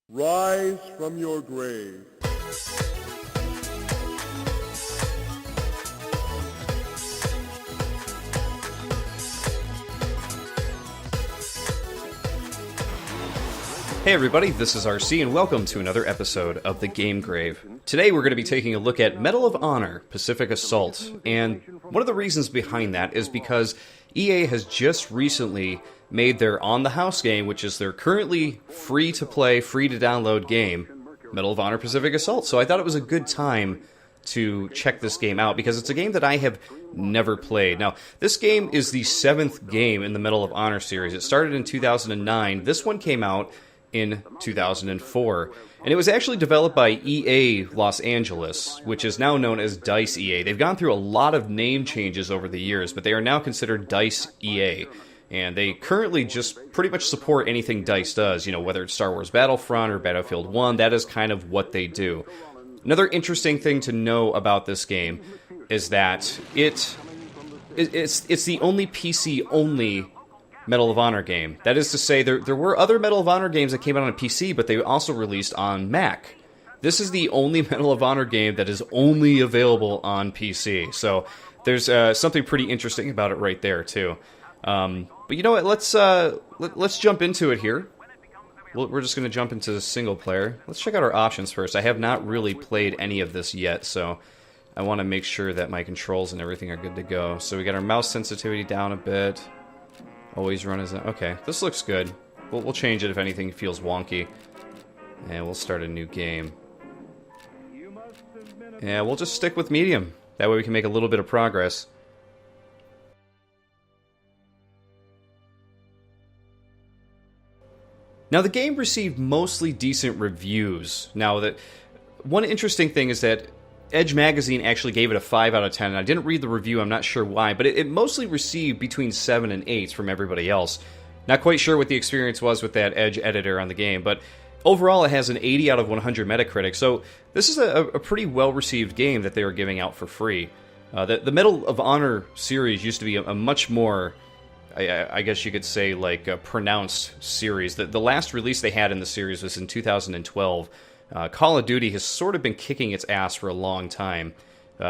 Rise from your grave. Hey everybody, this is RC and welcome to another episode of The Game Grave. Today we're going to be taking a look at Medal of Honor: Pacific Assault, and one of the reasons behind that is because EA has just recently made their on-the-house game, which is their currently free-to-play, free-to-download game, Medal of Honor: Pacific Assault. So I thought it was a good time to check this game out because it's a game that I have never played. Now, this game is the 7th game in the Medal of Honor series. It started in 2009. This one came out in 2004. And it was actually developed by EA Los Angeles, which is now known as DICE EA. They've gone through a lot of name changes over the years, but they are now considered DICE EA. And they currently just pretty much support anything DICE does, you know, whether it's Star Wars Battlefront or Battlefield 1, that is kind of what they do. Another interesting thing to know about this game is that it's the only PC-only Medal of Honor game. That is to say, there were other Medal of Honor games that came out on PC, but they also released on Mac. This is the only Medal of Honor game that is only available on PC. So there's something pretty interesting about it right there too. But you know what? Let's jump into it here. We're just going to jump into the single player. Let's check out our options first. I have not really played any of this yet, so I want to make sure that my controls and everything are good to go. So we got our mouse sensitivity down a bit. Always run as a... Okay, this looks good. We'll change it if anything feels wonky. And we'll start a new game. Yeah, we'll just stick with medium. That way we can make a little bit of progress. Now, the game received mostly decent reviews. Now, one interesting thing is that Edge Magazine actually gave it a 5 out of 10, and I didn't read the review, I'm not sure why, but it mostly received between 7 and 8 from everybody else. Not quite sure what the experience was with that Edge editor on the game, but overall it has an 80 out of 100 Metacritic, so this is a pretty well-received game that they were giving out for free. The Medal of Honor series used to be a much more, I guess you could say, like a pronounced series. The last release they had in the series was in 2012. Call of Duty has sort of been kicking its ass for a long time,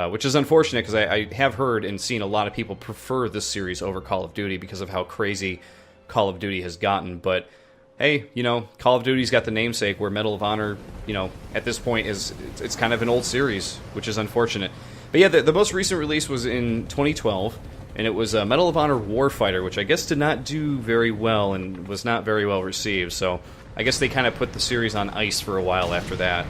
which is unfortunate because I have heard and seen a lot of people prefer this series over Call of Duty because of how crazy Call of Duty has gotten. But hey, you know, Call of Duty's got the namesake, where Medal of Honor, you know, at this point it's kind of an old series, which is unfortunate. But yeah, the most recent release was in 2012, and it was Medal of Honor Warfighter, which I guess did not do very well and was not very well received, so I guess they kind of put the series on ice for a while after that.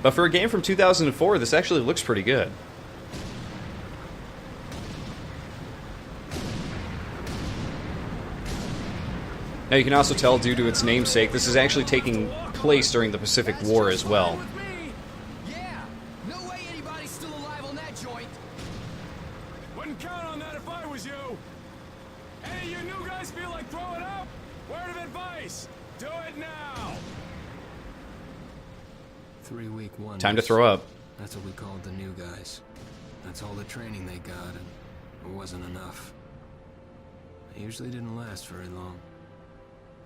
But for a game from 2004, this actually looks pretty good. Now you can also tell, due to its namesake, this is actually taking place during the Pacific War as well. Yeah, no way anybody's still alive on that joint. Wouldn't count on that if I was you. Any of you new guys feel like throwing up? Word of advice, do it now. 3-week wonders. Time to throw up. That's what we called the new guys. That's all the training they got, and it wasn't enough. It usually didn't last very long.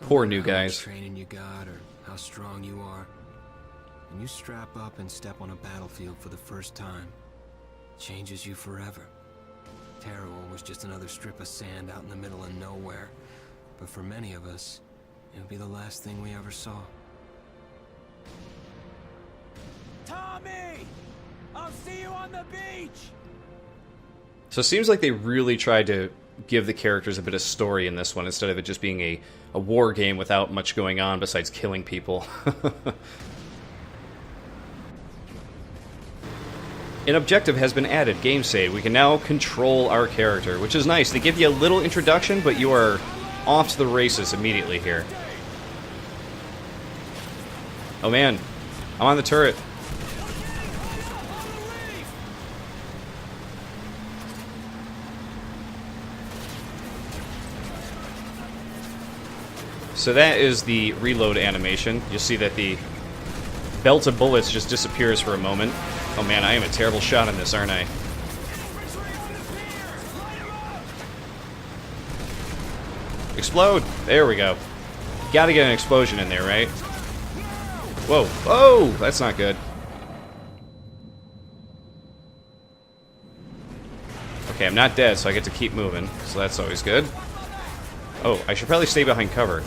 Poor new How much guys. training you got, or how strong you are. When you strap up and step on a battlefield for the first time, it changes you forever. Teruel was just another strip of sand out in the middle of nowhere. But for many of us, it would be the last thing we ever saw. Tommy! I'll see you on the beach! So it seems like they really tried to give the characters a bit of story in this one, instead of it just being a war game without much going on besides killing people. An objective has been added, Game Save. We can now control our character, which is nice. They give you a little introduction, but you are off to the races immediately here. Oh man, I'm on the turret. So that is the reload animation. You'll see that the belt of bullets just disappears for a moment. Oh man, I am a terrible shot in this, aren't I? Explode! There we go. Gotta get an explosion in there, right? Whoa. Whoa! That's not good. Okay, I'm not dead, so I get to keep moving. So that's always good. Oh, I should probably stay behind cover.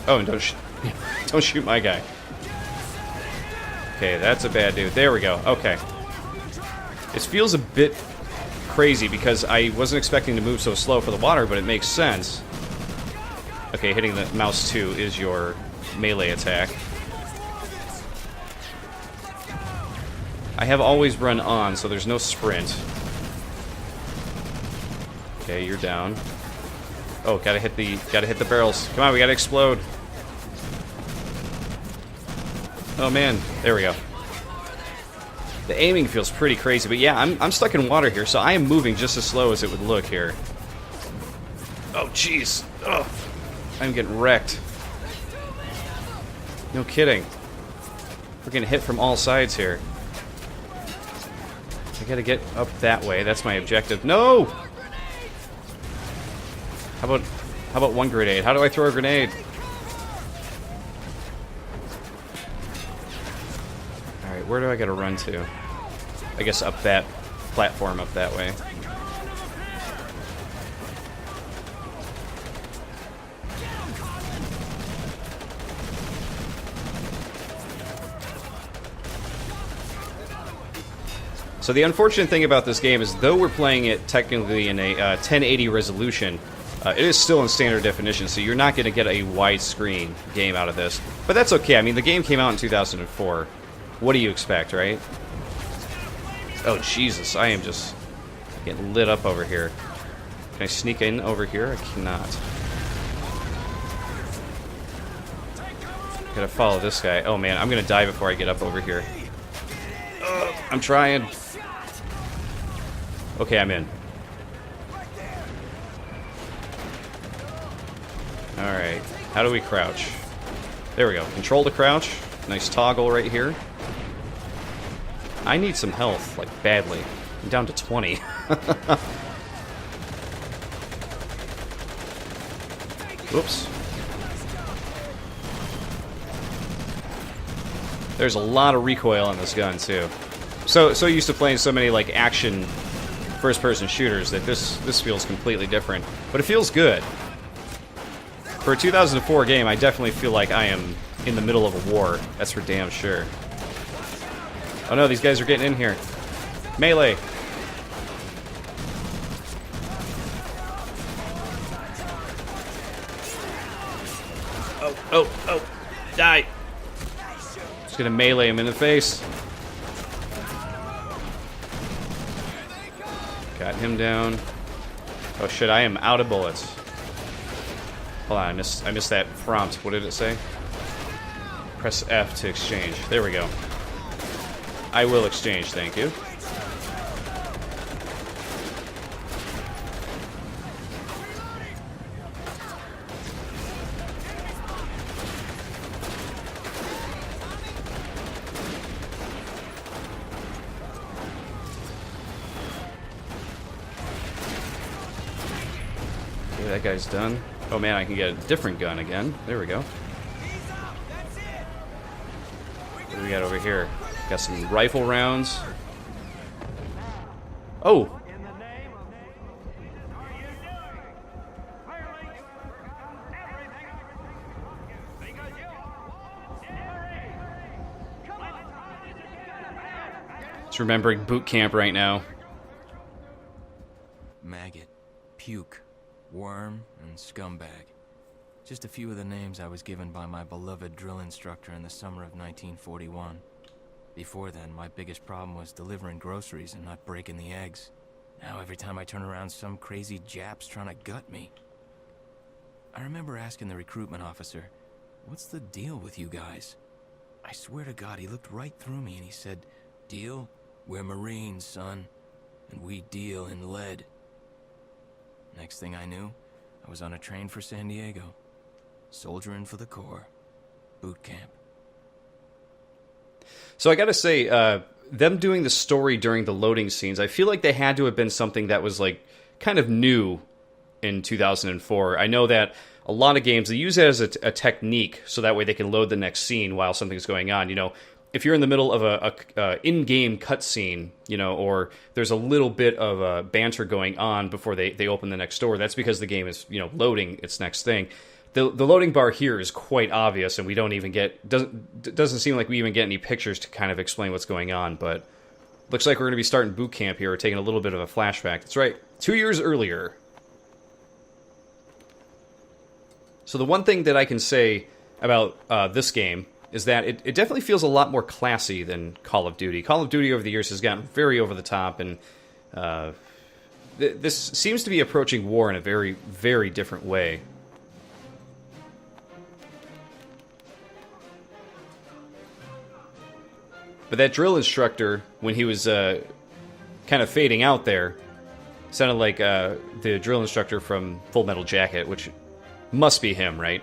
Oh, and don't shoot my guy. Okay, that's a bad dude. There we go. Okay. It feels a bit crazy because I wasn't expecting to move so slow for the water, but it makes sense. Okay, hitting the mouse 2 is your melee attack. I have always run on, so there's no sprint. Okay, you're down. Oh, gotta hit the barrels. Come on, we gotta explode. Oh man, there we go. The aiming feels pretty crazy, but yeah, I'm stuck in water here, so I am moving just as slow as it would look here. Oh jeez. Oh, I'm getting wrecked. No kidding. We're getting hit from all sides here. I gotta get up that way. That's my objective. No! How about one grenade? How do I throw a grenade? Alright, where do I gotta run to? I guess up that platform up that way. So the unfortunate thing about this game is, though we're playing it technically in a 1080 resolution, it is still in standard definition, so you're not going to get a widescreen game out of this. But that's okay. I mean, the game came out in 2004. What do you expect, right? Oh, Jesus. I am just getting lit up over here. Can I sneak in over here? I cannot. Gotta follow this guy. Oh, man. I'm going to die before I get up over here. I'm trying. Okay, I'm in. Alright. How do we crouch? There we go. Control to crouch. Nice toggle right here. I need some health, like, badly. I'm down to 20. Whoops. There's a lot of recoil on this gun, too. So used to playing so many, like, action first-person shooters that this feels completely different. But it feels good. For a 2004 game, I definitely feel like I am in the middle of a war. That's for damn sure. Oh no, these guys are getting in here. Melee! Oh! Die! Just gonna melee him in the face. Got him down. Oh shit, I am out of bullets. Hold on, I missed that prompt. What did it say? Press F to exchange. There we go. I will exchange, thank you. Okay, that guy's done. Oh man, I can get a different gun again. There we go. What do we got over here? Got some rifle rounds. Oh! Just remembering boot camp right now. Maggot, puke, worm, and scumbag. Just a few of the names I was given by my beloved drill instructor in the summer of 1941. Before then, my biggest problem was delivering groceries and not breaking the eggs. Now every time I turn around, some crazy Jap's trying to gut me. I remember asking the recruitment officer, "What's the deal with you guys?" I swear to God, he looked right through me and he said, "Deal? We're Marines, son, and we deal in lead." Next thing I knew, I was on a train for San Diego. Soldiering for the Corps. Boot camp. So I gotta say, them doing the story during the loading scenes, I feel like they had to have been something that was, like, kind of new in 2004. I know that a lot of games, they use it as a technique so that way they can load the next scene while something's going on. You know, if you're in the middle of a in-game cutscene, you know, or there's a little bit of banter going on before they open the next door, that's because the game is, you know, loading its next thing. The loading bar here is quite obvious, and we don't even doesn't seem like we even get any pictures to kind of explain what's going on, but looks like we're going to be starting boot camp here, or taking a little bit of a flashback. That's right, 2 years earlier. So the one thing that I can say about this game is that it definitely feels a lot more classy than Call of Duty. Call of Duty over the years has gotten very over the top, and this seems to be approaching war in a very, very different way. But that drill instructor, when he was kind of fading out there, sounded like the drill instructor from Full Metal Jacket, which must be him, right?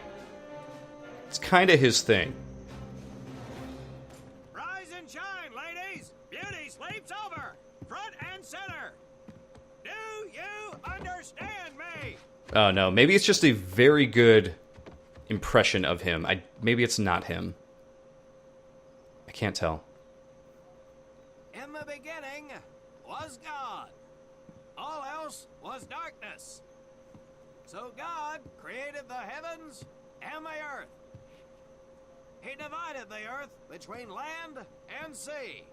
It's kind of his thing. Rise and shine, ladies! Beauty sleeps over! Front and center! Do you understand me? Oh no, maybe it's just a very good impression of him. Maybe it's not him. I can't tell. In the beginning was God. All else was darkness. So God created the heavens and the earth. He divided the earth between land and sea.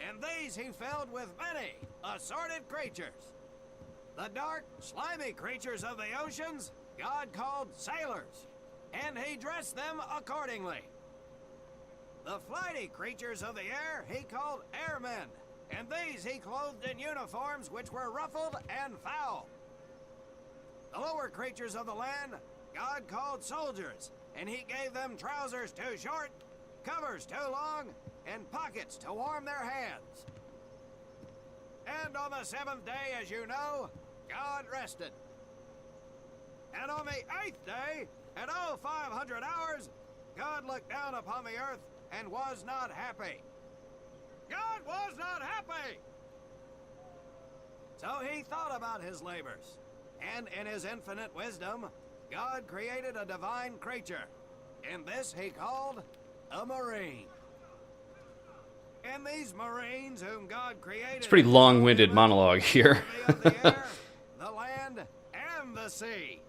And these he filled with many assorted creatures. The dark, slimy creatures of the oceans God called sailors, and he dressed them accordingly. The flighty creatures of the air he called airmen, and these he clothed in uniforms which were ruffled and foul. The lower creatures of the land God called soldiers, and he gave them trousers too short, covers too long, and pockets to warm their hands. And on the seventh day, as you know, God rested. And on the eighth day, at 0500 hours, God looked down upon the earth and was not happy. God was not happy! So he thought about his labors, and in his infinite wisdom, God created a divine creature, and this he called a Marine. And these Marines whom God created... It's a pretty long-winded monologue here. the air, the land, and the sea.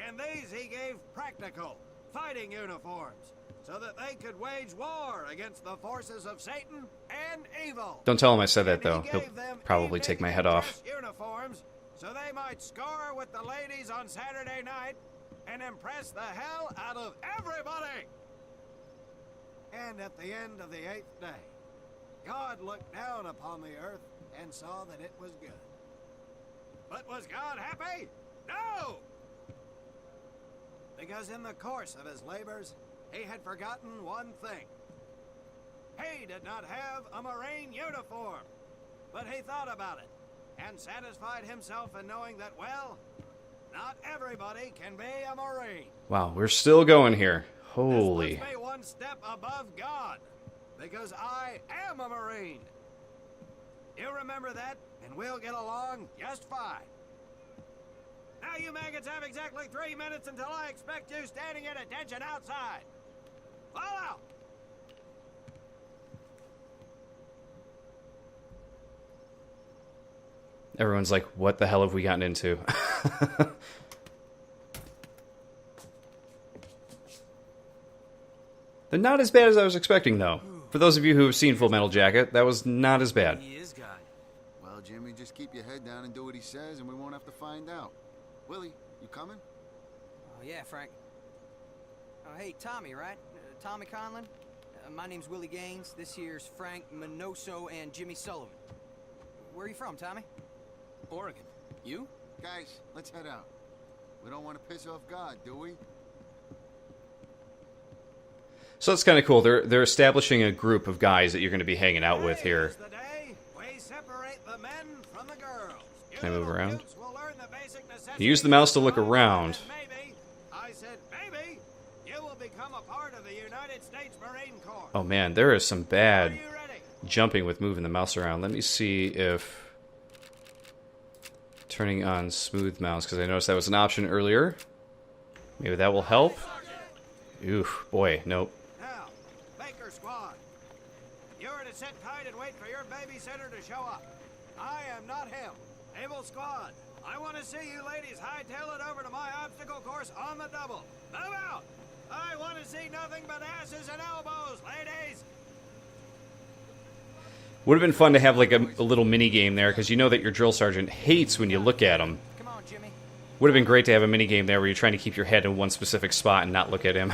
And these he gave practical, fighting uniforms, so that they could wage war against the forces of Satan and evil. Don't tell him I said that, And he though. He'll gave them probably take my head off. dress uniforms, so they might score with the ladies on Saturday night and impress the hell out of everybody. And at the end of the eighth day, God looked down upon the earth and saw that it was good. But was God happy? No! Because in the course of his labors, he had forgotten one thing. He did not have a Marine uniform, but he thought about it and satisfied himself in knowing that, well, not everybody can be a Marine. Wow, we're still going here. Holy. This puts me one step above God, because I am a Marine. You remember that, and we'll get along just fine. Now you maggots have exactly 3 minutes until I expect you standing at attention outside. Fall out! Everyone's like, what the hell have we gotten into? They're not as bad as I was expecting, though. For those of you who have seen Full Metal Jacket, that was not as bad. He is God. Well, Jimmy, just keep your head down and do what he says, and we won't have to find out. Willie, you coming? Oh, yeah, Frank. Oh, hey, Tommy, right? Tommy Conlon? My name's Willie Gaines. This here's Frank Minoso and Jimmy Sullivan. Where are you from, Tommy? Oregon. You? Guys, let's head out. We don't want to piss off God, do we? So that's kind of cool. They're establishing a group of guys that you're going to be hanging out with Today here. is the day we separate the men from the girls. Can I move around? Youths will learn the basic You use the mouse to look around. Maybe, I said maybe, you will become a part of the United States Marine Corps. Oh man, there is some Are bad you ready? jumping with moving the mouse around. Let me see if turning on smooth mouse, because I noticed that was an option earlier. Maybe that will help. Oof, boy, nope. Now, Baker Squad. You are to sit tight and wait for your babysitter to show up. I am not him. Able Squad. I want to see you ladies hightail it over to my obstacle course on the double. Move out! I want to see nothing but asses and elbows, ladies! Would have been fun to have like a little mini game there, because you know that your drill sergeant hates when you look at him. Come on, Jimmy. Would have been great to have a mini game there where you're trying to keep your head in one specific spot and not look at him.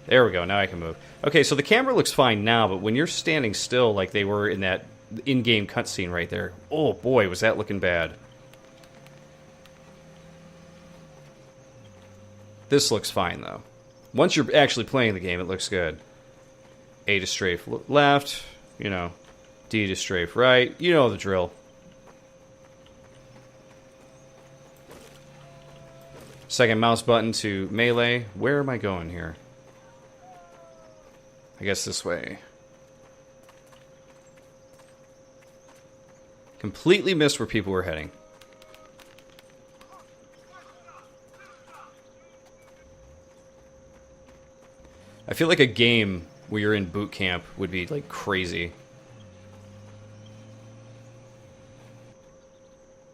There we go, now I can move. Okay, so the camera looks fine now, but when you're standing still like they were in that in-game cutscene right there, oh boy, was that looking bad. This looks fine, though. Once you're actually playing the game, it looks good. A to strafe left, you know. D to strafe right. You know the drill. Second mouse button to melee. Where am I going here? I guess this way. Completely missed where people were heading. I feel like a game where you're in boot camp would be like crazy.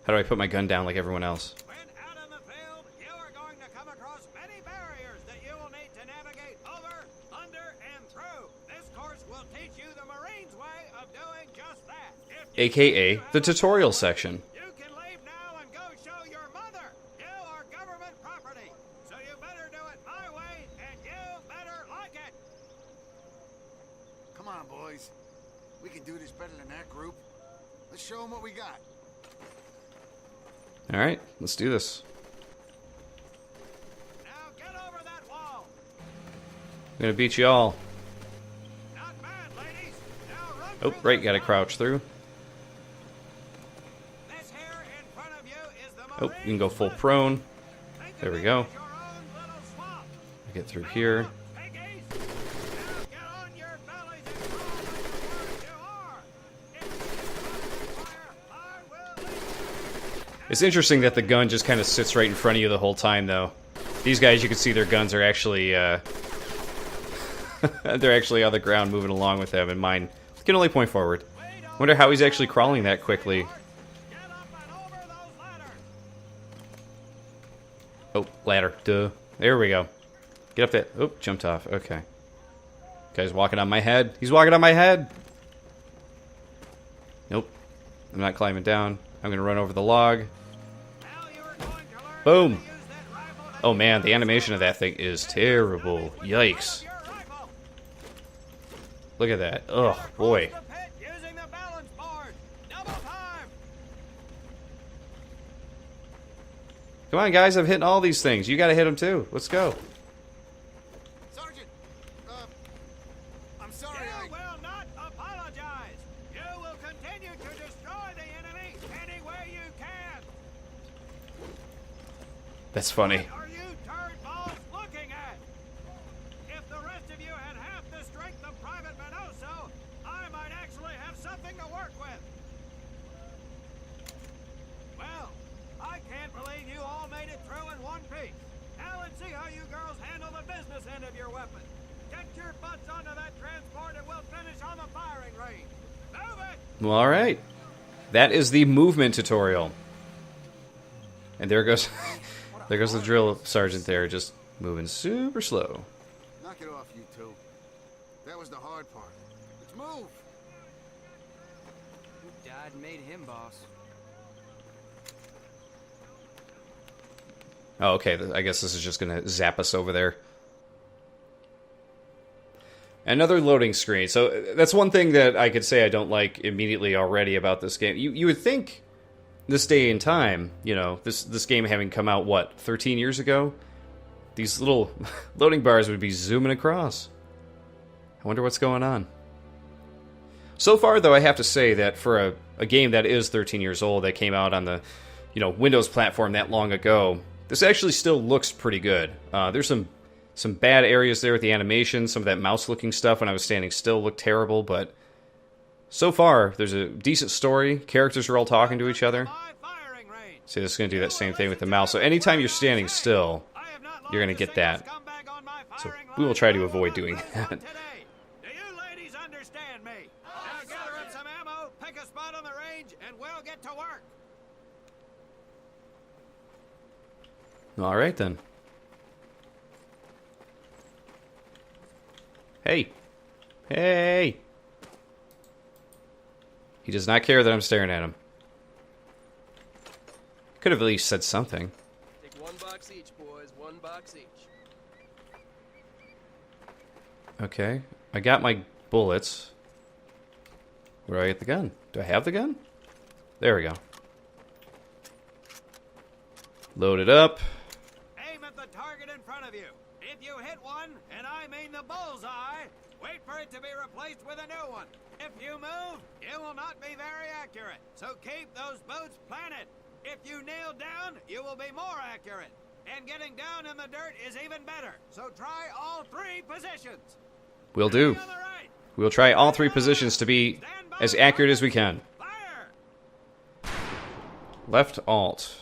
How do I put my gun down like everyone else? When out in the field, you are going to come across many barriers that you will need to navigate over, under, and through. This course will teach you the Marines' way of doing just that. AKA the tutorial section. You can leave now and go show your mother. You are government property, so you better do it my way, and you better like it. Come on, boys. We can do this better than that group. Let's show them what we got. Alright, let's do this. Now get over that wall. I'm gonna beat you all. Not bad, ladies. Now run Oh, through right, the gotta swamp. crouch through. This here in front of you is the Oh, you can go Marines' full foot. prone. Think of There we it go. as your own little swamp. Get through here. Piggies, now get on your bellies and crawl like the birds you are. If you fire, I will leave. It's interesting that the gun just kind of sits right in front of you the whole time, though. These guys, you can see their guns are actually, they're actually on the ground moving along with them, and mine can only point forward. Wonder how he's actually crawling that quickly. Get up and over those ladders. Oh, ladder. Duh. There we go. Get up there. Oh, jumped off. Okay. Guy's walking on my head. He's walking on my head! Nope. I'm not climbing down. I'm gonna run over the log. Now you are going to learn Boom. how to use that rifle that Oh man, the animation of that thing is terrible. Yikes. your rifle. Look at that. Oh, boy. Cross the pit using the balance board. Double time. Come on, guys. I'm hitting all these things. You gotta hit them too. Let's go. Sergeant! I'm sorry, You will not apologize. You will continue to destroy the enemy any way you can. That's funny. What are you turd balls looking at? If the rest of you had half the strength of Private Minoso, I might actually have something to work with. Well, I can't believe you all made it through in one piece. Now let's see how you girls handle the business end of your weapon. Get your butts onto that transport and we'll finish on the firing range. Move it! Well, alright. That is the movement tutorial. And there goes there goes the drill sergeant there, just moving super slow. Knock it off, you two. That was the hard part. Let's move! Who died and made him boss? Oh, okay. I guess this is just gonna zap us over there. Another loading screen. So that's one thing that I could say I don't like immediately already about this game. You would think this day and time, you know, this game having come out, what, 13 years ago? These little loading bars would be zooming across. I wonder what's going on. So far, though, I have to say that for a game that is 13 years old, that came out on the, you know, Windows platform that long ago, this actually still looks pretty good. There's some bad areas there with the animation. Some of that mouse-looking stuff when I was standing still looked terrible, but so far, there's a decent story. Characters are all talking to each other. My firing range. See, this is going to do that same thing with the mouse. So anytime you're standing still, you're going to get that. So we will try to avoid doing that. Do you ladies understand me? Now gather up some ammo, pick a spot on the range, and we'll get to work. All right, then. Hey. Hey. He does not care that I'm staring at him. Could have at least said something. Take $1 each, boys. $1 each. Okay. I got my bullets. Where do I get the gun? Do I have the gun? There we go. Load it up. Aim at the target in front of you. If you hit one, and I mean the bullseye, wait for it to be replaced with a new one. If you move, it will not be very accurate. So keep those boots planted. If you nail down, you will be more accurate. And getting down in the dirt is even better. So try all 3 positions. Will do. On the right. We'll try all 3 positions to be as accurate as we can. Fire! Left alt.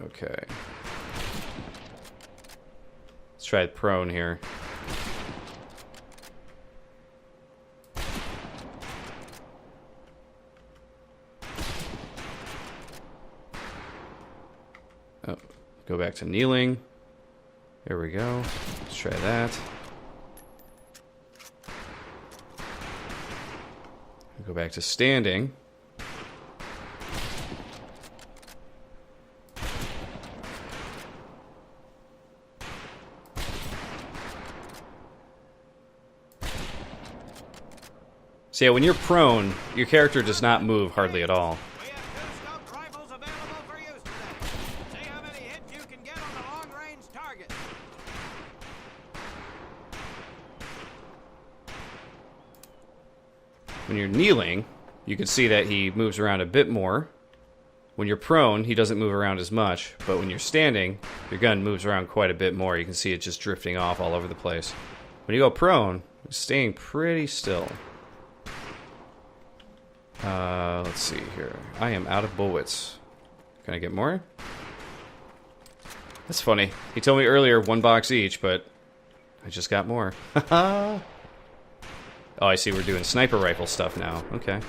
Okay. Let's try prone here. Oh, go back to kneeling. There we go. Let's try that. Go back to standing. So yeah, when you're prone, your character does not move hardly at all. We have 2 scoped rifles available for use today. See how many hits you can get on the long-range target. When you're kneeling, you can see that he moves around a bit more. When you're prone, he doesn't move around as much, but when you're standing, your gun moves around quite a bit more. You can see it just drifting off all over the place. When you go prone, it's staying pretty still. Let's see here. I am out of bullets. Can I get more? That's funny. He told me earlier $1 each, but I just got more. Oh, I see. We're doing sniper rifle stuff now. Okay.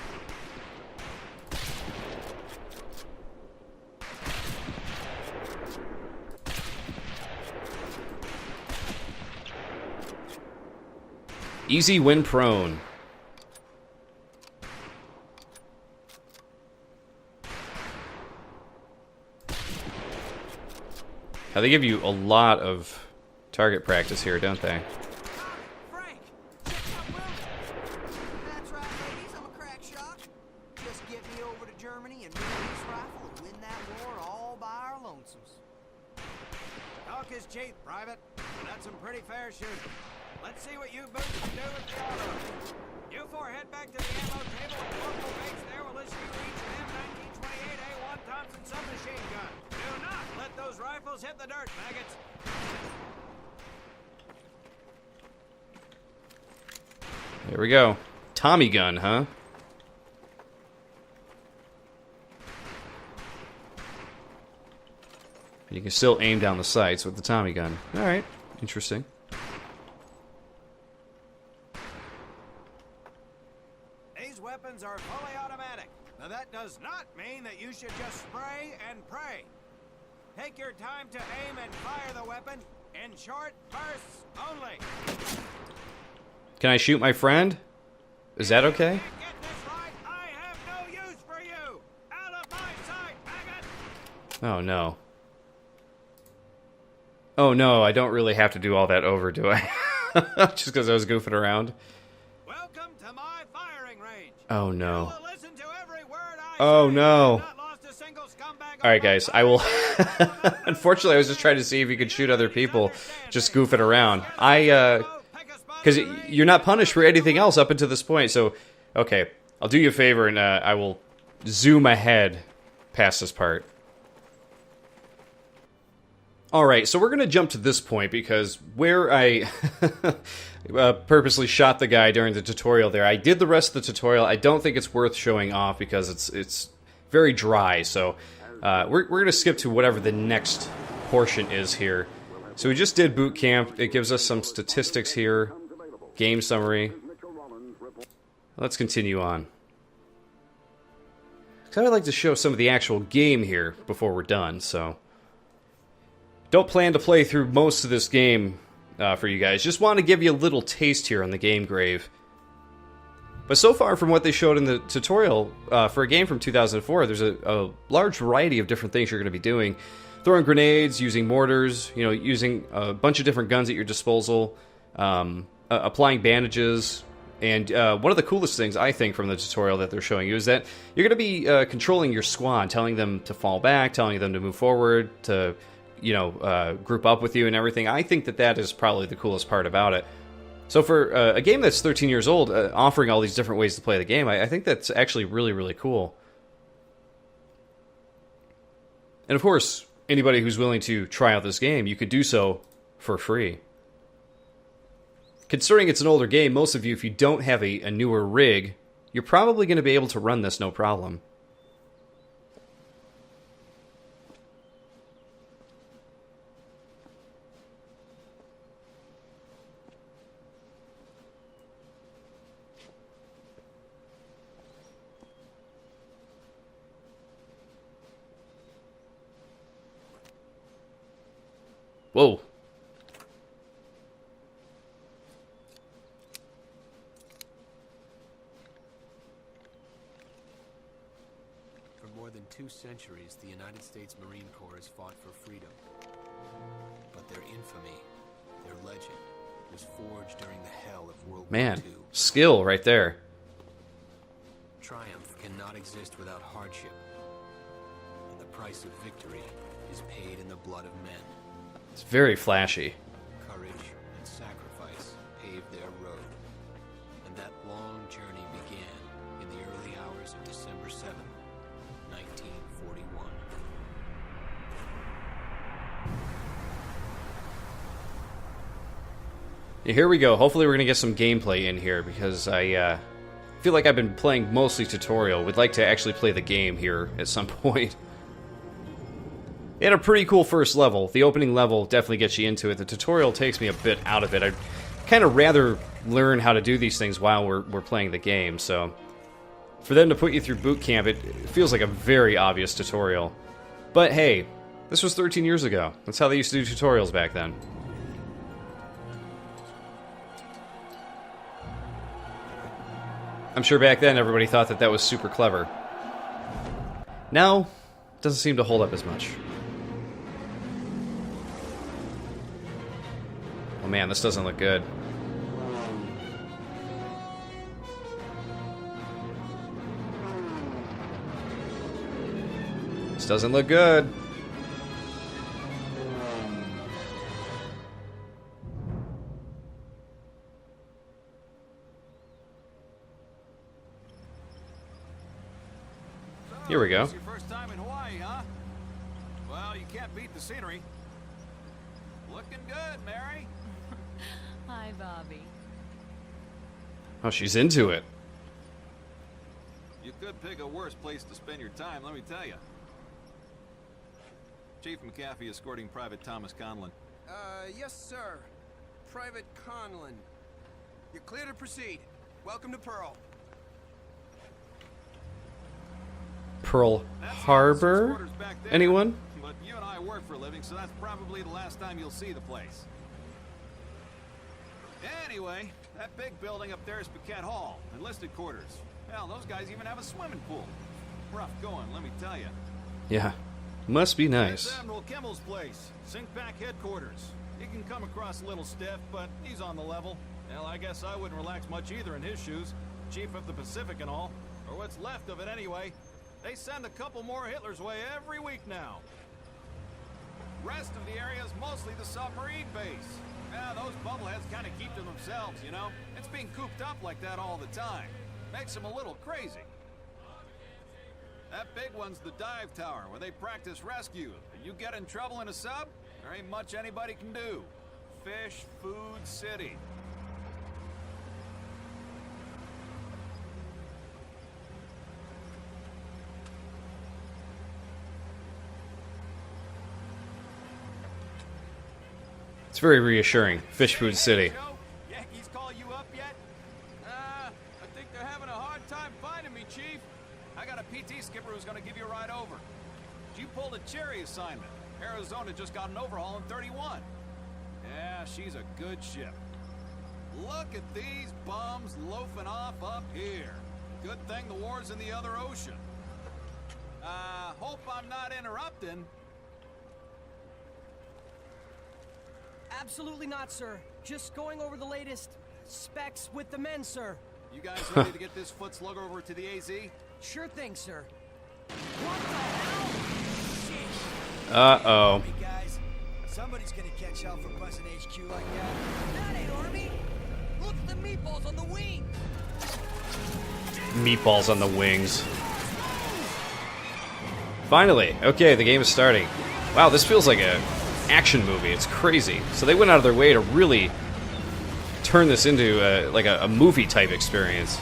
Easy when prone. Now, they give you a lot of target practice here, don't they? Frank, check out Willie. That's right, ladies. I'm a crack shot. Just get me over to Germany and win this rifle and win that war all by our lonesomes. Talk is cheap, Private. That's some pretty fair shooting. Let's see what you boots can do with the auto. You 4 head back to the ammo table and Corporal Bates there will issue you each an M1928A1 Thompson submachine gun. Do not let those rifles hit the dirt, maggots. There we go. Tommy gun, huh? You can still aim down the sights with the Tommy gun. Alright, interesting. These weapons are fully automatic. Now that does not mean that you should just spray and pray. Take your time to aim and fire the weapon in short bursts only. Can I shoot my friend? Is that okay? Get this right, I have no use for you. Out of my sight, maggot. Oh no. Oh no, I don't really have to do all that over, do I? Just because I was goofing around. Welcome to my firing range. Oh You no. will listen to every word I Oh say. no. I've not lost a single scumbag Alright on my guys, I will... fire. Unfortunately, I was just trying to see if you could shoot other people just goofing around. Because you're not punished for anything else up until this point, so... Okay, I'll do you a favor and I will zoom ahead past this part. Alright, so we're going to jump to this point because where I purposely shot the guy during the tutorial there, I did the rest of the tutorial. I don't think it's worth showing off because it's very dry, so we're going to skip to whatever the next portion is here. So we just did boot camp. It gives us some statistics here. Game summary. Let's continue on. So I'd like to show some of the actual game here before we're done, so... Don't plan to play through most of this game for you guys. Just want to give you a little taste here on the Game Grave. But so far from what they showed in the tutorial, for a game from 2004, there's a large variety of different things you're going to be doing. Throwing grenades, using mortars, you know, using a bunch of different guns at your disposal, applying bandages. And one of the coolest things, I think, from the tutorial that they're showing you is that you're going to be controlling your squad, telling them to fall back, telling them to move forward, to, you know, group up with you and everything. I think that that is probably the coolest part about it. So for a game that's 13 years old, offering all these different ways to play the game, I think that's actually really, really cool. And of course, anybody who's willing to try out this game, you could do so for free. Considering it's an older game, most of you, if you don't have a newer rig, you're probably going to be able to run this no problem. Whoa. For more than 2 centuries, the United States Marine Corps has fought for freedom. But their infamy, their legend, was forged during the hell of World War II. Skill right there. Triumph cannot exist without hardship. And the price of victory is paid in the blood of men. It's very flashy. Courage and sacrifice paved their road. And that long journey began in the early hours of December 7th, 1941. Yeah, here we go. Hopefully we're going to get some gameplay in here, because I feel like I've been playing mostly tutorial. Would like to actually play the game here at some point. It had a pretty cool first level. The opening level definitely gets you into it. The tutorial takes me a bit out of it. I'd kind of rather learn how to do these things while we're playing the game, so... For them to put you through boot camp, it feels like a very obvious tutorial. But hey, this was 13 years ago. That's how they used to do tutorials back then. I'm sure back then everybody thought that that was super clever. Now, it doesn't seem to hold up as much. Oh man, this doesn't look good. This doesn't look good. Here we go. It's your first time in Hawaii, huh? Well, you can't beat the scenery. Looking good, Mary. Hi, Bobby. Oh, she's into it. You could pick a worse place to spend your time, let me tell you. Chief McAfee escorting Private Thomas Conlon. Yes, sir. Private Conlon. You're clear to proceed. Welcome to Pearl. Pearl Harbor? Anyone? But you and I work for a living, so that's probably the last time you'll see the place. Anyway, that big building up there is Paquette Hall, enlisted quarters. Hell, those guys even have a swimming pool. Rough going, let me tell you. Yeah. Must be nice. That's Admiral Kimmel's place, Sinkback headquarters. He can come across a little stiff, but he's on the level. Hell, I guess I wouldn't relax much either in his shoes. Chief of the Pacific and all. Or what's left of it anyway. They send a couple more Hitler's way every week now. Rest of the area is mostly the submarine base. Yeah, those bubbleheads kind of keep to themselves, you know? It's being cooped up like that all the time. Makes them a little crazy. That big one's the dive tower, where they practice rescue. You get in trouble in a sub, there ain't much anybody can do. Fish, food, city. It's very reassuring. Fish Food City. Yankees call you up yet? I think they're having a hard time finding me, Chief. I got a PT skipper who's gonna give you a ride over. You pulled a cherry assignment. Arizona just got an overhaul in 31. Yeah, she's a good ship. Look at these bums loafing off up here. Good thing the war's in the other ocean. Hope I'm not interrupting. Absolutely not, sir. Just going over the latest specs with the men, sir. You guys ready to get this foot slugger over to the AZ? Sure thing, sir. What the hell? Uh-oh. Hey guys, somebody's gonna catch hell for buzzing HQ like that. That ain't Army. Look at the meatballs on the wing. Meatballs on the wings. Finally. Okay, the game is starting. Wow, this feels like a action movie. It's crazy. So they went out of their way to really turn this into like a movie type experience.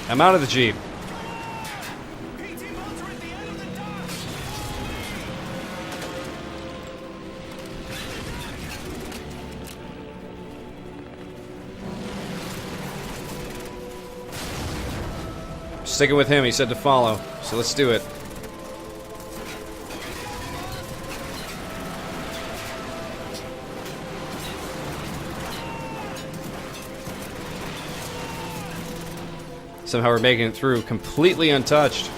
I'm out of the Jeep. Sticking with him, he said to follow, so let's do it. Somehow we're making it through completely untouched.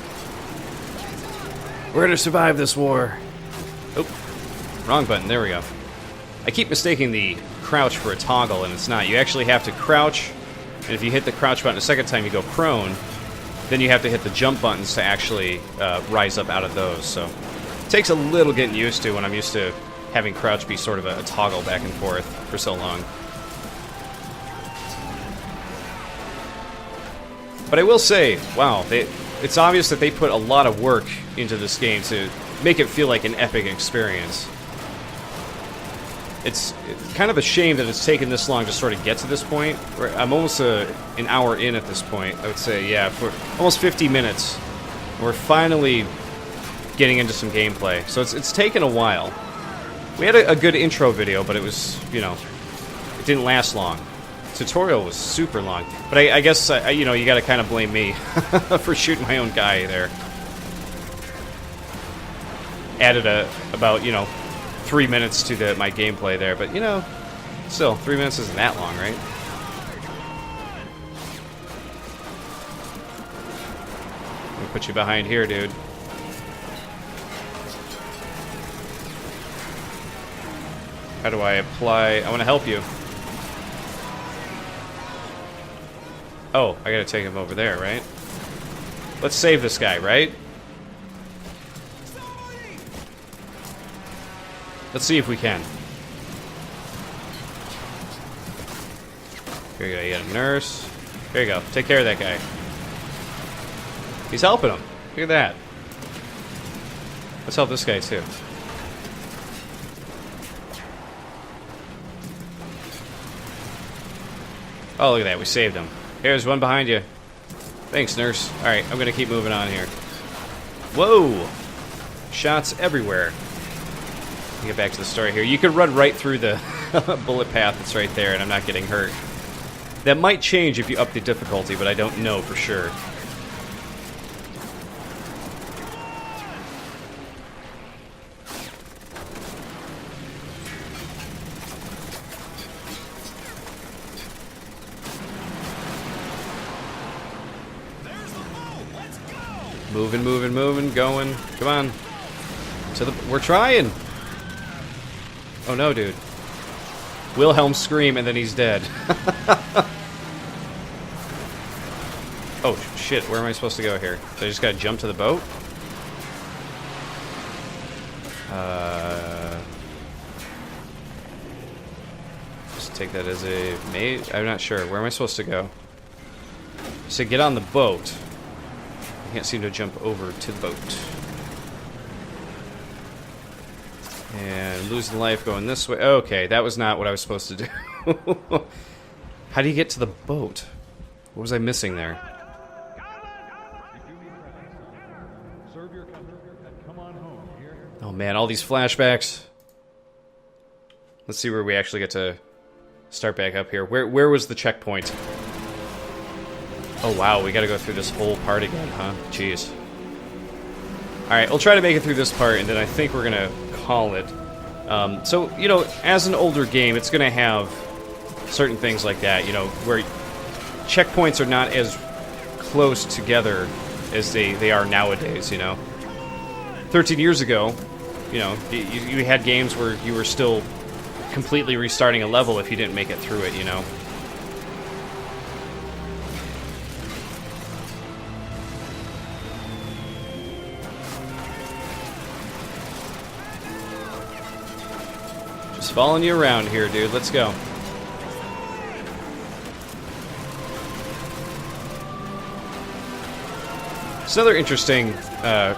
We're gonna survive this war. Oh, wrong button, there we go. I keep mistaking the crouch for a toggle, and it's not. You actually have to crouch, and if you hit the crouch button a second time, you go prone. Then you have to hit the jump buttons to actually rise up out of those. So it takes a little getting used to when I'm used to having crouch be sort of a toggle back and forth for so long. But I will say, wow, it's obvious that they put a lot of work into this game to make it feel like an epic experience. It's kind of a shame that it's taken this long to sort of get to this point. I'm almost an hour in at this point. I would say, yeah, for almost 50 minutes. We're finally getting into some gameplay. So it's taken a while. We had a good intro video, but it was, you know, it didn't last long. Tutorial was super long. But I guess, you know, you gotta kind of blame me for shooting my own guy there. Added about, you know, 3 minutes to my gameplay there, but you know, still 3 minutes isn't that long, right? Let me put you behind here, dude. How do I apply? I want to help you. Oh, I gotta take him over there, right? Let's save this guy, right? Let's see if we can. Here you go, you got a nurse. Here you go, take care of that guy. He's helping him. Look at that. Let's help this guy too. Oh, look at that, we saved him. Here's one behind you. Thanks, nurse. Alright, I'm gonna keep moving on here. Whoa! Shots everywhere. Get back to the story here. You could run right through the bullet path that's right there, and I'm not getting hurt. That might change if you up the difficulty, but I don't know for sure. Moving, moving, moving, going. Come on. We're trying. Oh no, dude. Wilhelm scream and then he's dead. Oh shit, where am I supposed to go here? So I just gotta jump to the boat? Just take that as a mate. I'm not sure. Where am I supposed to go? So get on the boat. I can't seem to jump over to the boat. And losing life going this way. Okay, that was not what I was supposed to do. How do you get to the boat? What was I missing there? Serve your country. Oh man, all these flashbacks. Let's see where we actually get to start back up here. Where was the checkpoint? Oh wow, we gotta go through this whole part again, huh? Jeez. Alright, we'll try to make it through this part, and then I think we're gonna call it. So, you know, as an older game, it's gonna have certain things like that, you know, where checkpoints are not as close together as they are nowadays, you know. 13 years ago, you know, you had games where you were still completely restarting a level if you didn't make it through it, you know. Just following you around here, dude. Let's go. It's another interesting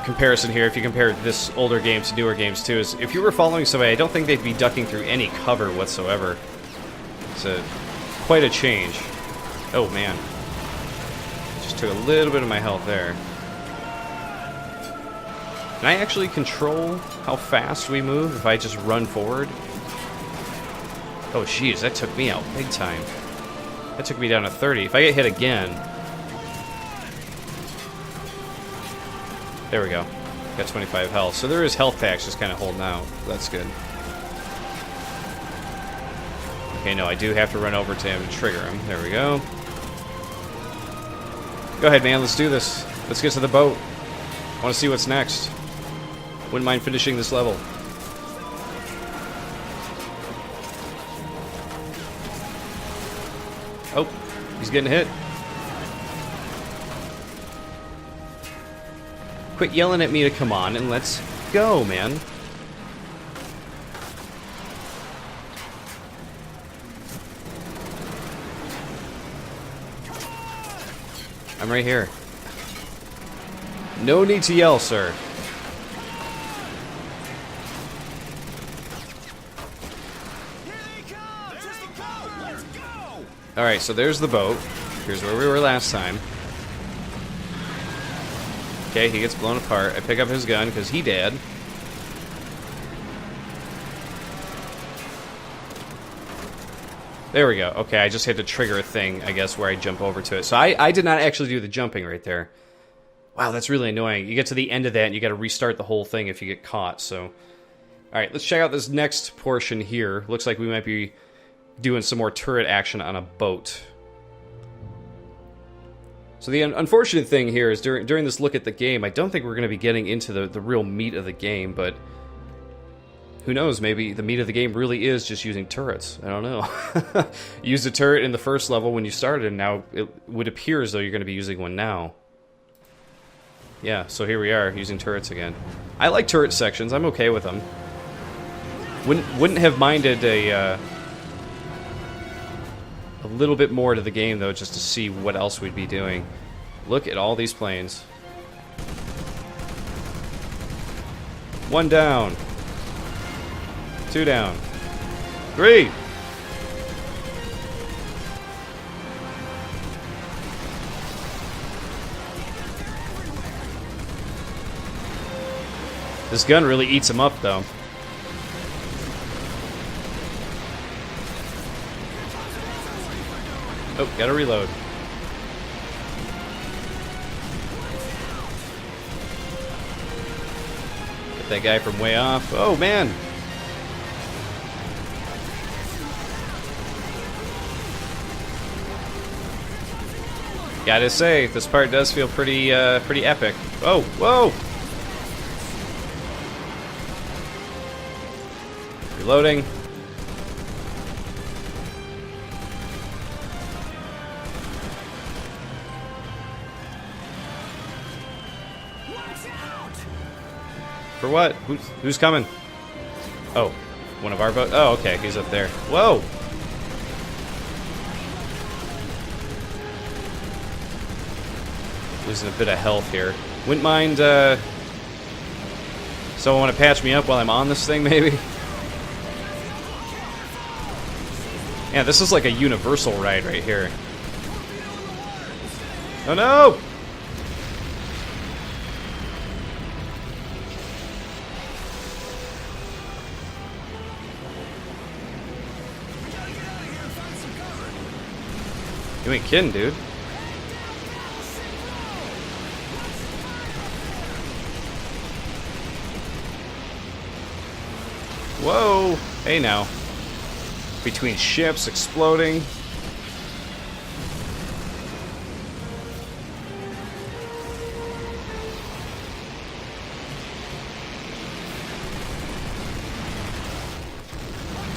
comparison here, if you compare this older game to newer games too, is if you were following somebody, I don't think they'd be ducking through any cover whatsoever. It's quite a change. Oh man. Just took a little bit of my health there. Can I actually control how fast we move if I just run forward? Oh jeez, that took me out big time. That took me down to 30. If I get hit again... There we go. Got 25 health. So there is health packs just kind of holding out. That's good. Okay, no, I do have to run over to him and trigger him. There we go. Go ahead, man. Let's do this. Let's get to the boat. I want to see what's next. Wouldn't mind finishing this level. Oh, he's getting hit. Quit yelling at me to come on and let's go, man. I'm right here. No need to yell, sir. Alright, so there's the boat. Here's where we were last time. Okay, he gets blown apart. I pick up his gun because he dead. There we go. Okay, I just had to trigger a thing, I guess, where I jump over to it. So I did not actually do the jumping right there. Wow, that's really annoying. You get to the end of that and you got to restart the whole thing if you get caught. So, alright, let's check out this next portion here. Looks like we might be doing some more turret action on a boat. So the unfortunate thing here is during this look at the game, I don't think we're going to be getting into the real meat of the game, but who knows, maybe the meat of the game really is just using turrets. I don't know. You used a turret in the first level when you started, and now it would appear as though you're going to be using one now. Yeah, so here we are, using turrets again. I like turret sections, I'm okay with them. Wouldn't have minded a little bit more to the game, though, just to see what else we'd be doing. Look at all these planes. One down. Two down. Three! This gun really eats him up, though. Oh, gotta reload. Get that guy from way off. Oh, man! Gotta say, this part does feel pretty, pretty epic. Oh, whoa! Reloading. For what? Who's coming? Oh, one of our boats? Oh, okay, he's up there. Whoa! Losing a bit of health here. Wouldn't mind, someone want to patch me up while I'm on this thing, maybe? Yeah, this is like a universal ride right here. Oh no! You ain't kidding, dude. Whoa! Hey now. Between ships exploding.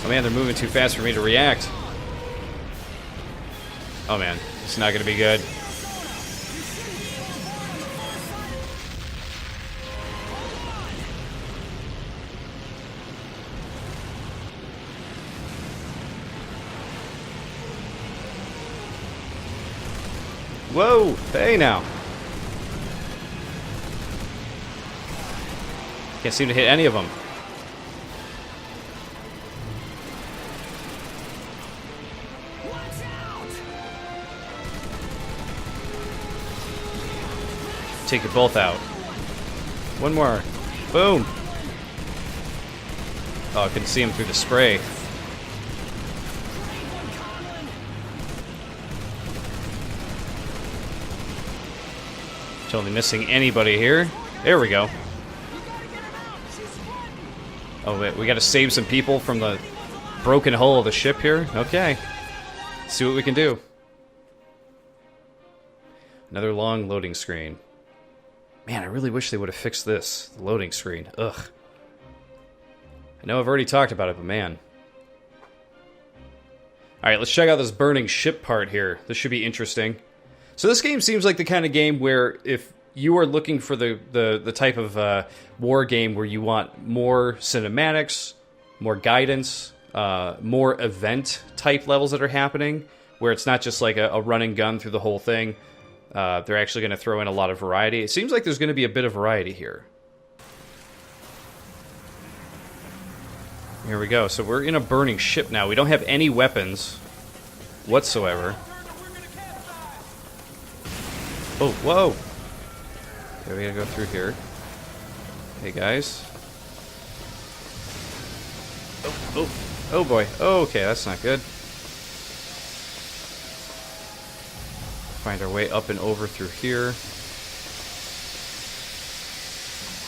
Oh man, they're moving too fast for me to react. Oh man, it's not gonna be good. Whoa! Hey now! Can't seem to hit any of them. Take you both out. One more. Boom! Oh, I couldn't see him through the spray. Totally missing anybody here. There we go. Oh, wait, we gotta save some people from the broken hull of the ship here? Okay. Let's see what we can do. Another long loading screen. Man, I really wish they would have fixed this. The loading screen. Ugh. I know I've already talked about it, but man. Alright, let's check out this burning ship part here. This should be interesting. So this game seems like the kind of game where if you are looking for the type of war game where you want more cinematics, more guidance, more event type levels that are happening, where it's not just like a run and gun through the whole thing. They're actually going to throw in a lot of variety. It seems like there's going to be a bit of variety here. Here we go. So we're in a burning ship now. We don't have any weapons whatsoever. Oh, whoa! Okay, we gotta go through here. Hey, guys. Oh boy. Oh, okay, that's not good. Find our way up and over through here.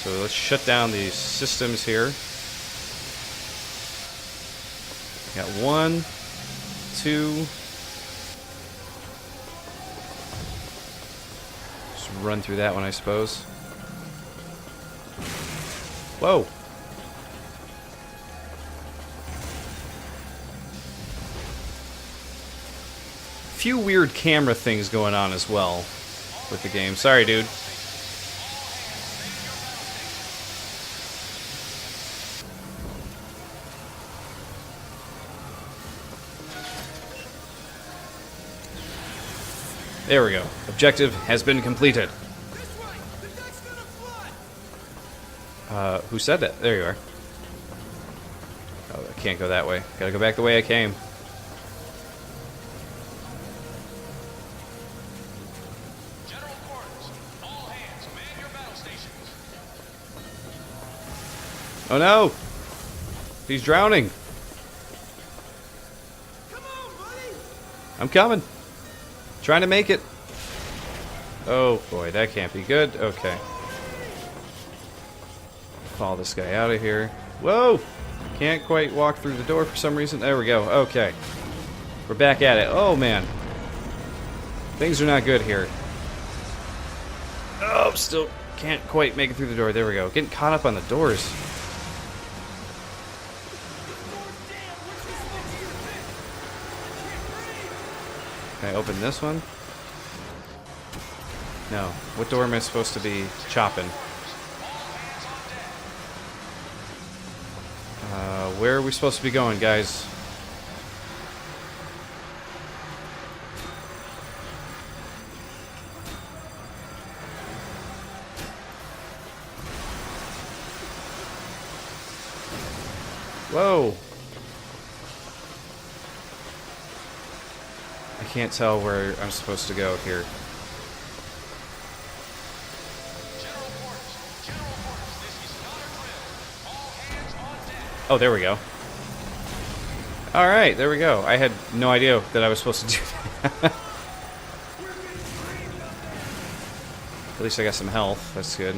So let's shut down these systems here. Got 1, 2. Just run through that one, I suppose. Whoa! Few weird camera things going on as well with the game. Sorry, dude. There we go. Objective has been completed. Who said that? There you are. Oh, I can't go that way. Gotta go back the way I came. Oh no! He's drowning. Come on, buddy. I'm coming. Trying to make it. Oh boy, that can't be good. Okay. Follow this guy out of here. Whoa! Can't quite walk through the door for some reason. There we go. Okay. We're back at it. Oh man. Things are not good here. Oh, still can't quite make it through the door. There we go. Getting caught up on the doors. Can I open this one? No. What door am I supposed to be chopping? Where are we supposed to be going, guys? Whoa! I can't tell where I'm supposed to go here. Oh, there we go. Alright, there we go. I had no idea that I was supposed to do that. least I got some health. That's good.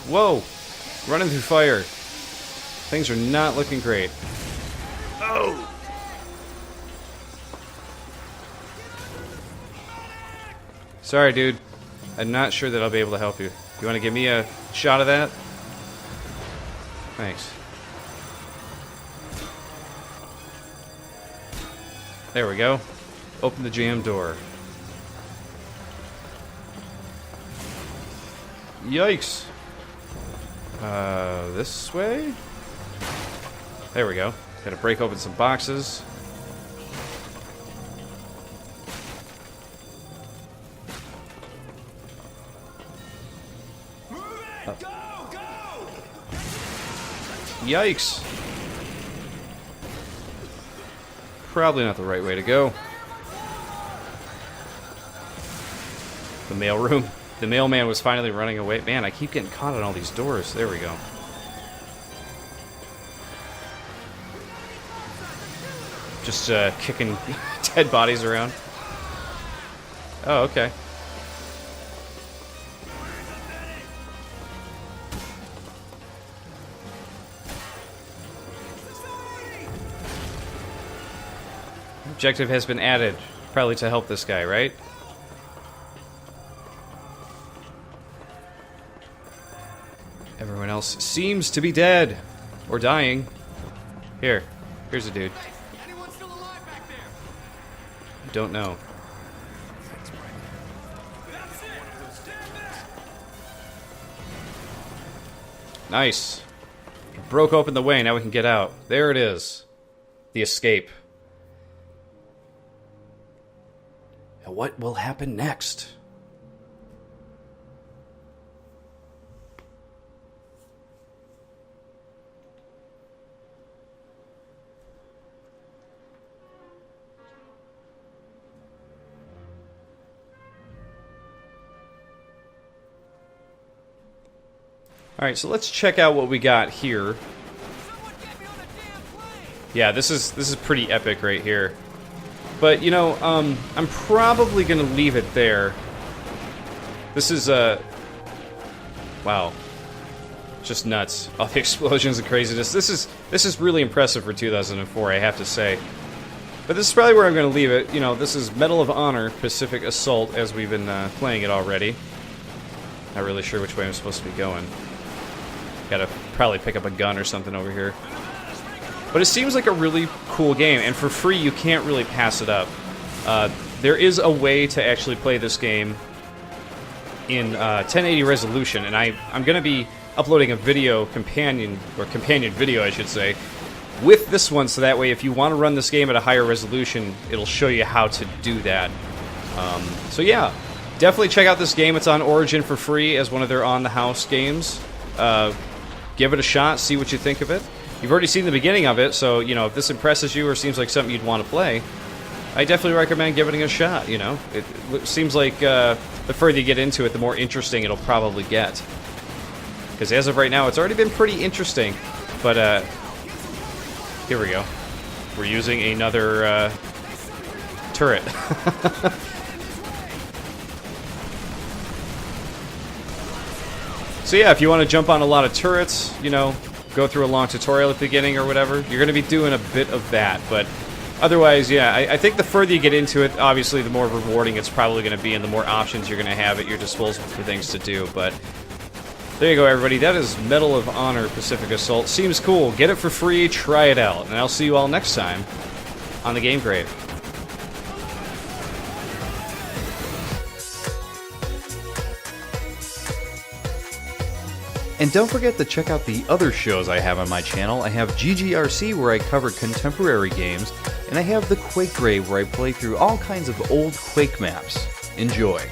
Whoa! Running through fire. Things are not looking great. Oh! Sorry, dude. I'm not sure that I'll be able to help you. You want to give me a shot of that? Thanks. There we go. Open the jam door. Yikes. This way? There we go. Gotta break open some boxes. Yikes. Probably not the right way to go. The mailroom. The mailman was finally running away. Man, I keep getting caught on all these doors. There we go. Just kicking dead bodies around. Oh, okay. Objective has been added. Probably to help this guy, right? Everyone else seems to be dead. Or dying. Here's a dude. Anyone still alive back there? Don't know. That's it! Stand back! Nice. Broke open the way, now we can get out. There it is. The escape. And what will happen next? Alright, so let's check out what we got here. Yeah, this is pretty epic right here. But, you know, I'm probably gonna leave it there. This is, wow. Just nuts. All the explosions and craziness. This is really impressive for 2004, I have to say. But this is probably where I'm gonna leave it. You know, this is Medal of Honor Pacific Assault, as we've been playing it already. Not really sure which way I'm supposed to be going. Gotta probably pick up a gun or something over here. But it seems like a really cool game, and for free you can't really pass it up. There is a way to actually play this game in 1080 resolution, and I'm going to be uploading a video companion video, I should say, with this one, so that way if you want to run this game at a higher resolution, it'll show you how to do that. So yeah, definitely check out this game. It's on Origin for free as one of their on-the-house games. Give it a shot, see what you think of it. You've already seen the beginning of it, so, you know, if this impresses you or seems like something you'd want to play, I definitely recommend giving it a shot, you know? It seems like the further you get into it, the more interesting it'll probably get. Because as of right now, it's already been pretty interesting. But, here we go. We're using another, turret. So yeah, if you want to jump on a lot of turrets, you know, go through a long tutorial at the beginning or whatever, you're going to be doing a bit of that. But otherwise, yeah, I think the further you get into it, obviously the more rewarding it's probably going to be and the more options you're going to have at your disposal for things to do. But there you go, everybody. That is Medal of Honor Pacific Assault. Seems cool. Get it for free. Try it out. And I'll see you all next time on the Game Grave. And don't forget to check out the other shows I have on my channel. I have GGRC, where I cover contemporary games, and I have the Quake Grave, where I play through all kinds of old Quake maps. Enjoy!